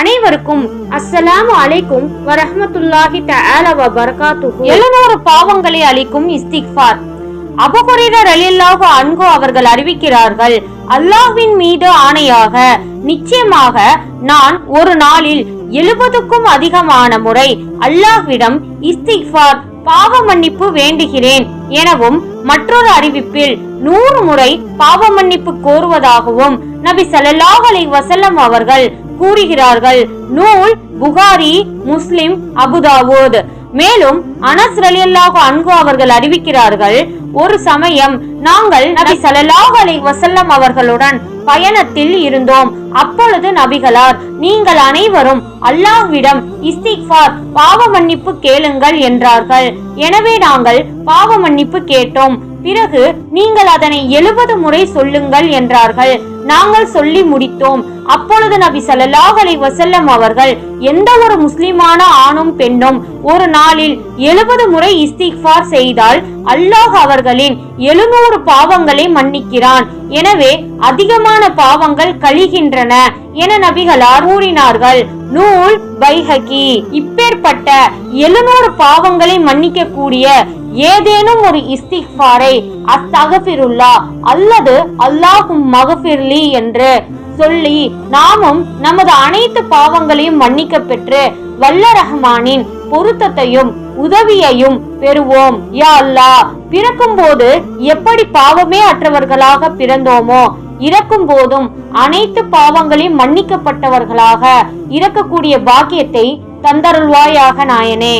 அனைவருக்கும் அஸ்ஸலாமு அலைக்கும் வரஹ்மத்துல்லாஹி தஆலா வ பரகாத்துஹு. 700 பாவங்களை அளிக்கும் இஸ்திக்ஃபார். அபூ ஹுரைரா ரலியல்லாஹு அன்ஹு அவர்கள் அறிவிக்கிறார்கள், அல்லாஹ்வின் மீது ஆணையாக நிச்சயமாக நான் ஒரு நாளில் 70க்கும் அதிகமான முறை அல்லாஹ்விடம் இஸ்திக்ஃபார் பாவ மன்னிப்பு வேண்டுகிறேன் எனவும் மற்றொரு அறிவிப்பில் 100 முறை பாவ மன்னிப்பு கோருவதாகவும் நபி ஸல்லல்லாஹு அலைஹி வஸல்லம் அவர்கள் கூறுகிறார்கள். நூல் புகாரி, முஸ்லிம், அபுதாவூத். மேலும் அனஸ் ரலியல்லாஹு அன்ஹு அவர்கள் அறிவிக்கிறார்கள், ஒரு சமயம் நாங்கள் நபி ஸல்லல்லாஹு அலைஹி வஸல்லம் அவர்களுடன் பயணத்தில் இருந்தோம். அப்பொழுது நபிகளார், நீங்கள் அனைவரும் அல்லாஹ்விடம் இஸ்திக்ஃபார் பாவ மன்னிப்பு கேளுங்கள் என்றார்கள். எனவே நாங்கள் பாவ மன்னிப்பு கேட்டோம். பிறகு நீங்கள் அதனை 70 முறை சொல்லுங்கள் என்றார்கள். நாங்கள் சொல்லி முடித்தோம். அப்பொழுது நபி ஸல்லல்லாஹு அலைஹி வஸல்லம் அவர்கள், எந்த ஒரு முஸ்லிமான ஆணும் பெண்ணும் ஒரு நாளில் 70 முறை இஸ்திக்ஃபார் செய்தால் அல்லாஹ் அவர்களின் 700 பாவங்களை மன்னிக்கிறான். எனவே அதிகமான பாவங்கள் கழிகின்றன என நபிகளார் கூறினார்கள். நூல் பைஹகி. இப்பேற்பட்ட 700 பாவங்களை மன்னிக்க கூடிய ஏதேனும் ஒரு இஸ்திக்ஃபாரை அஸ்தக்ஃபிருல்லா அல்லது அல்லாஹும் மக்ஃபிர்லி என்று சொல்லி நாமும் நமது அனைத்து பாவங்களையும் மன்னிக்க பெற்று வல்ல ரஹ்மானின் பொருத்தத்தையும் உதவியையும் பெறுவோம். யா அல்லாஹ், பிறக்கும் போது எப்படி பாவமே அற்றவர்களாக பிறந்தோமோ, இறக்கும் போதும் அனைத்து பாவங்களையும் மன்னிக்கப்பட்டவர்களாக இறக்கக்கூடிய பாக்கியத்தை தந்தருள்வாயாக நாயனே.